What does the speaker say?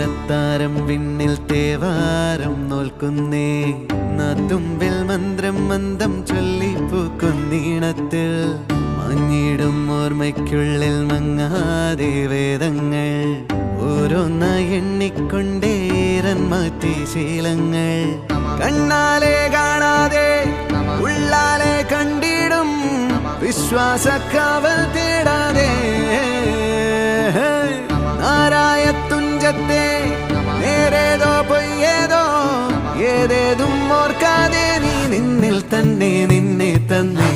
അത്താരം വിണ്ണിൽ തേവാരം നോൽക്കുന്നേ നാത്തുമ്പിൽ മന്ത്രം മന്ദം ചൊല്ലിപ്പൂക്കുന്നീണത്തിൽ മഞ്ഞിടും ഓർമ്മയ്ക്കുള്ളിൽ മങ്ങാതെ വേദങ്ങൾ ഓരോന്നായി എണ്ണിക്കൊണ്ടേരൻ മാറ്റി ശീലങ്ങൾ കണ്ണാലെ കാണാതെ ഉള്ളാലെ കണ്ടിടും വിശ്വാസക്കാവൽ തേടാതെ നാരായ തുഞ്ചത്തെ നേരേതോ പൊയ്യേതോ ഏതേതും ഓർക്കാതെ നീ നിന്നിൽ തന്നെ നിന്നെ തന്നെ